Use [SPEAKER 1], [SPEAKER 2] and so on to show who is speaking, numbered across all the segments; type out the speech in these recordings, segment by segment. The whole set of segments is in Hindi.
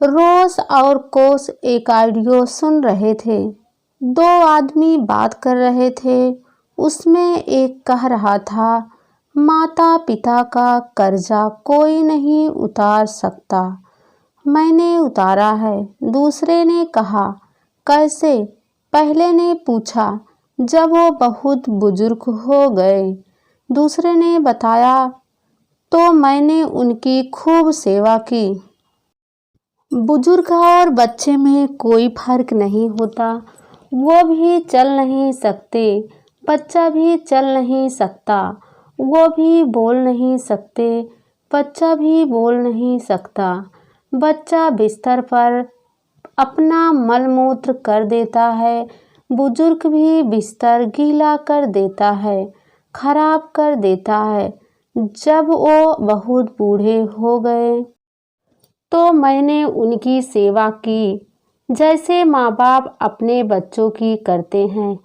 [SPEAKER 1] रोस और कोस एक ऑडियो सुन रहे थे। दो आदमी बात कर रहे थे। उसमें एक कह रहा था, माता पिता का कर्जा कोई नहीं उतार सकता, मैंने उतारा है। दूसरे ने कहा, कैसे? पहले ने पूछा, जब वो बहुत बुजुर्ग हो गए। दूसरे ने बताया, तो मैंने उनकी खूब सेवा की। बुजुर्ग और बच्चे में कोई फर्क नहीं होता। वो भी चल नहीं सकते, बच्चा भी चल नहीं सकता। वो भी बोल नहीं सकते, बच्चा भी बोल नहीं सकता। बच्चा बिस्तर पर अपना मलमूत्र कर देता है, बुजुर्ग भी बिस्तर गीला कर देता है, खराब कर देता है। जब वो बहुत बूढ़े हो गए तो मैंने उनकी सेवा की, जैसे माँ बाप अपने बच्चों की करते हैं।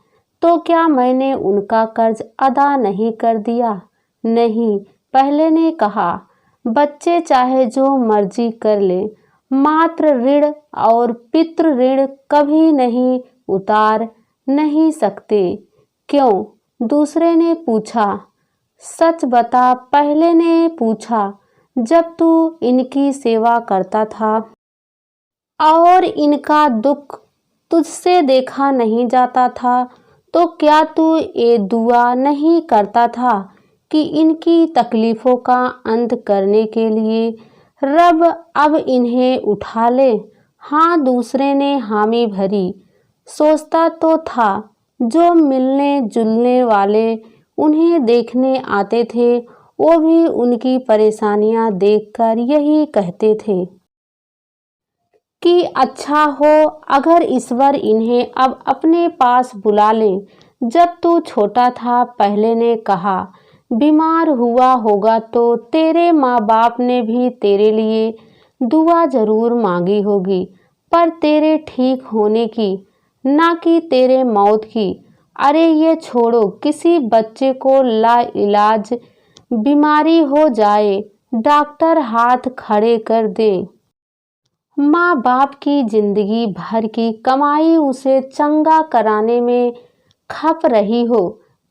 [SPEAKER 1] तो क्या मैंने उनका कर्ज अदा नहीं कर दिया? नहीं। पहले ने कहा, बच्चे चाहे जो मर्जी कर ले, मातृ ऋण और पितृ ऋण कभी नहीं उतार नहीं सकते। क्यों? दूसरे ने पूछा। सच बता, पहले ने पूछा। जब तू इनकी सेवा करता था और इनका दुख तुझसे देखा नहीं जाता था, तो क्या तू ये दुआ नहीं करता था कि इनकी तकलीफ़ों का अंत करने के लिए रब अब इन्हें उठा ले? हाँ, दूसरे ने हामी भरी। सोचता तो था, जो मिलने जुलने वाले उन्हें देखने आते थे, वो भी उनकी परेशानियां देखकर यही कहते थे कि अच्छा हो अगर ईश्वर इन्हें अब अपने पास बुला ले। जब तू छोटा था, पहले ने कहा, बीमार हुआ होगा तो तेरे माँ बाप ने भी तेरे लिए दुआ जरूर मांगी होगी, पर तेरे ठीक होने की, ना कि तेरे मौत की। अरे ये छोड़ो, किसी बच्चे को लाइलाज बीमारी हो जाए, डॉक्टर हाथ खड़े कर दे, माँ बाप की जिंदगी भर की कमाई उसे चंगा कराने में खप रही हो,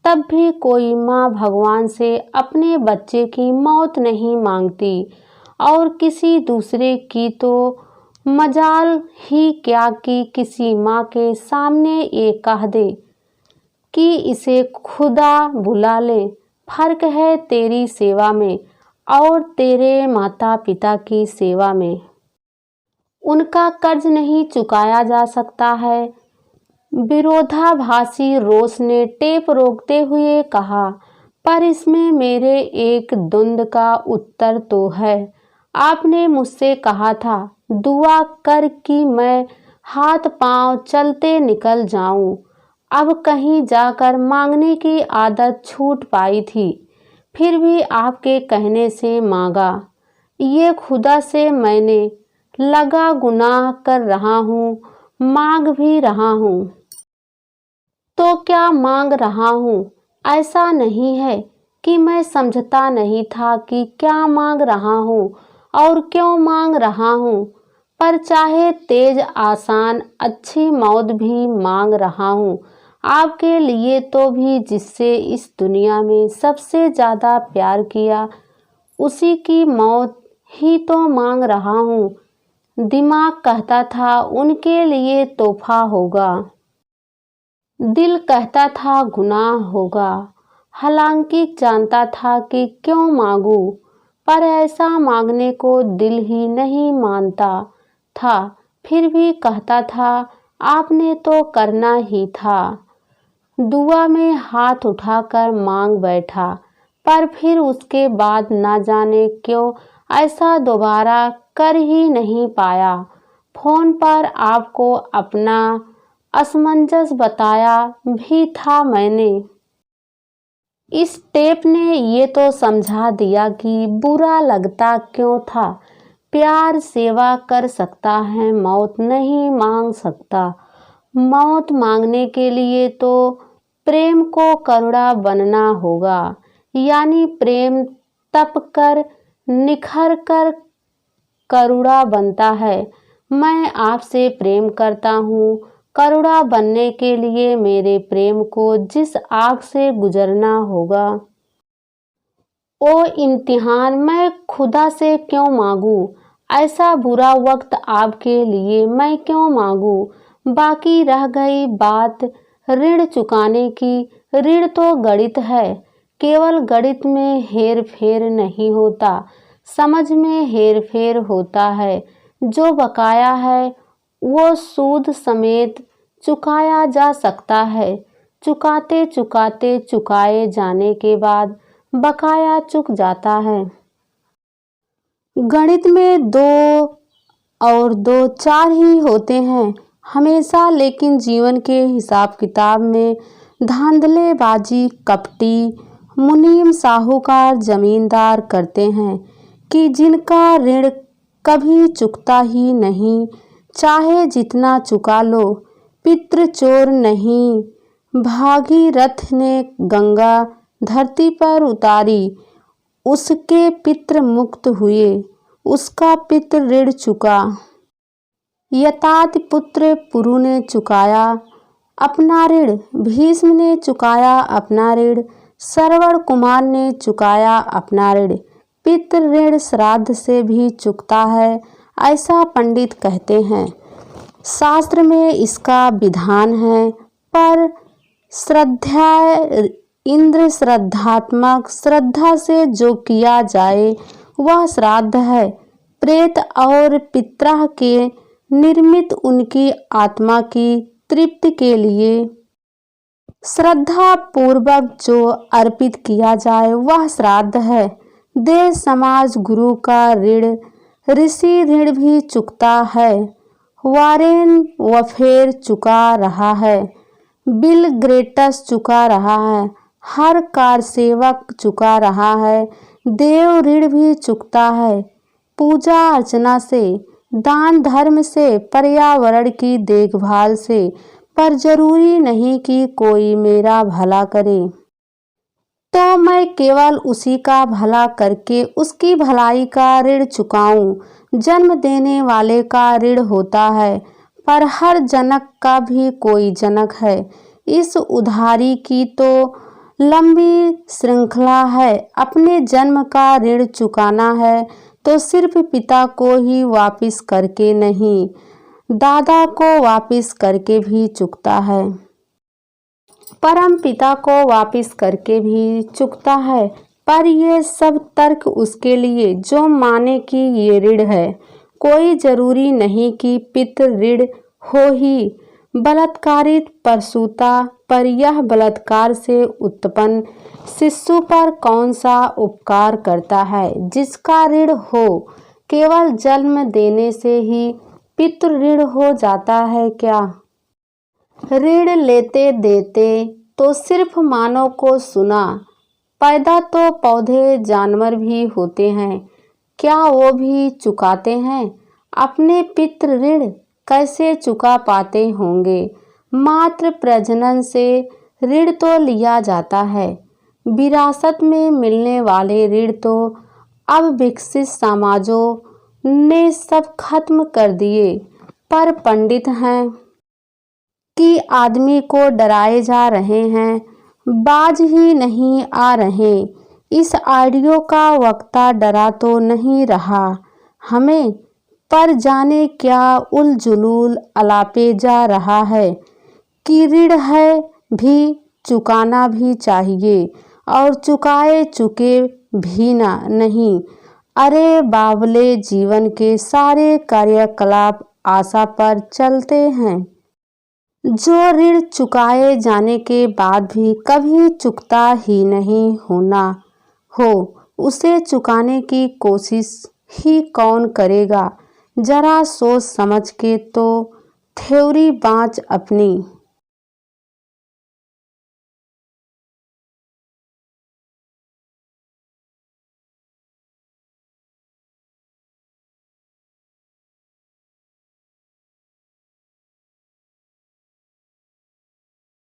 [SPEAKER 1] तब भी कोई माँ भगवान से अपने बच्चे की मौत नहीं मांगती। और किसी दूसरे की तो मजाल ही क्या कि किसी माँ के सामने ये कह दे कि इसे खुदा बुला ले। फर्क है तेरी सेवा में और तेरे माता पिता की सेवा में। उनका कर्ज नहीं चुकाया जा सकता है। विरोधाभासी रोस ने टेप रोकते हुए कहा, पर इसमें मेरे एक द्वंद्व का उत्तर तो है। आपने मुझसे कहा था, दुआ कर कि मैं हाथ पांव चलते निकल जाऊं। अब कहीं जाकर मांगने की आदत छूट पाई थी, फिर भी आपके कहने से मांगा। ये खुदा से मैंने लगा गुनाह कर रहा हूँ, मांग भी रहा हूँ। तो क्या मांग रहा हूँ? ऐसा नहीं है कि मैं समझता नहीं था कि क्या मांग रहा हूँ और क्यों मांग रहा हूँ, पर चाहे तेज आसान अच्छी मौत भी मांग रहा हूँ, आपके लिए तो भी, जिससे इस दुनिया में सबसे ज़्यादा प्यार किया, उसी की मौत ही तो मांग रहा हूँ। दिमाग कहता था उनके लिए तोहफा होगा, दिल कहता था गुनाह होगा। हालांकि जानता था कि क्यों मांगू, पर ऐसा मांगने को दिल ही नहीं मानता था। फिर भी कहता था, आपने तो करना ही था। दुआ में हाथ उठाकर मांग बैठा, पर फिर उसके बाद ना जाने क्यों ऐसा दोबारा कर ही नहीं पाया। फोन पर आपको अपना असमंजस बताया भी था मैंने। इस टेप ने ये तो समझा दिया कि बुरा लगता क्यों था। प्यार सेवा कर सकता है, मौत नहीं मांग सकता। मौत मांगने के लिए तो प्रेम को करुणा बनना होगा, यानी प्रेम तप कर निखर कर करुणा बनता है। मैं आपसे प्रेम करता हूँ। करुणा बनने के लिए मेरे प्रेम को जिस आग से गुजरना होगा, ओ इम्तिहान मैं खुदा से क्यों मांगू? ऐसा बुरा वक्त आपके लिए मैं क्यों मांगू? बाकी रह गई बात ऋण चुकाने की। ऋण तो गणित है, केवल गणित में हेर फेर नहीं होता, समझ में हेर फेर होता है। जो बकाया है वो सूद समेत चुकाया जा सकता है। चुकाते चुकाते चुकाए जाने के बाद बकाया चुक जाता है। गणित में 2 और 2 4 ही होते हैं हमेशा, लेकिन जीवन के हिसाब किताब में धांधलेबाजी कपटी मुनीम साहूकार जमींदार करते हैं कि जिनका ऋण कभी चुकता ही नहीं, चाहे जितना चुका लो। पितृ चोर नहीं, भागीरथ ने गंगा धरती पर उतारी, उसके पितृ मुक्त हुए, उसका पितृ ऋण चुका। यताति पुत्र पुरु ने चुकाया अपना ऋण, भीष्म ने चुकाया अपना ऋण, श्रवण कुमार ने चुकाया अपना ऋण। पितृ ऋण श्राद्ध से भी चुकता है, ऐसा पंडित कहते हैं। शास्त्र में इसका विधान है, पर श्रद्धा इंद्र श्रद्धात्मक श्रद्धा से जो किया जाए वह श्राद्ध है। प्रेत और पितराह के निर्मित उनकी आत्मा की तृप्ति के लिए श्रद्धा पूर्वक जो अर्पित किया जाए वह श्राद्ध है। देश समाज गुरु का ऋण ऋषि ऋण भी चुकता है। वारेन वफेर चुका रहा है, बिल ग्रेटस चुका रहा है, हर कार सेवक चुका रहा है, देव ऋण भी चुकता है। पूजा अर्चना से, दान धर्म से, पर्यावरण की देखभाल से, पर जरूरी नहीं कि कोई मेरा भला करे, तो मैं केवल उसी का भला करके उसकी भलाई का ऋण चुकाऊं। जन्म देने वाले का ऋण होता है, पर हर जनक का भी कोई जनक है। इस उधारी की तो लंबी श्रृंखला है। अपने जन्म का ऋण चुकाना है तो सिर्फ पिता को ही वापिस करके नहीं, दादा को वापिस करके भी चुकता है, परम पिता को वापिस करके भी चुकता है। पर ये सब तर्क उसके लिए जो माने कि ये ऋण है। कोई जरूरी नहीं कि पितृ ऋण हो ही। बलात्कारित प्रसूता पर यह बलात्कार से उत्पन्न शिशु पर कौन सा उपकार करता है जिसका ऋण हो? केवल जन्म देने से ही पितृ ऋण हो जाता है क्या? ऋण लेते देते तो सिर्फ मानव को सुना, पैदा तो पौधे जानवर भी होते हैं, क्या वो भी चुकाते हैं? अपने पितृ ऋण कैसे चुका पाते होंगे? मात्र प्रजनन से ऋण तो लिया जाता है, विरासत में मिलने वाले ऋण तो अब विकसित समाजों ने सब खत्म कर दिए। पर पंडित हैं कि आदमी को डराए जा रहे हैं, बाज ही नहीं आ रहे। इस ऑडियो का वक्ता डरा तो नहीं रहा हमें, पर जाने क्या उलझुलूल अलापे जा रहा है कि ऋण है भी चुकाना भी चाहिए और चुकाए चुके भी ना नहीं। अरे बावले, जीवन के सारे कार्यकलाप आशा पर चलते हैं। जो ऋण चुकाए जाने के बाद भी कभी चुकता ही नहीं होना हो, उसे चुकाने की कोशिश ही कौन करेगा? जरा सोच समझ के तो थ्योरी बाँच अपनी।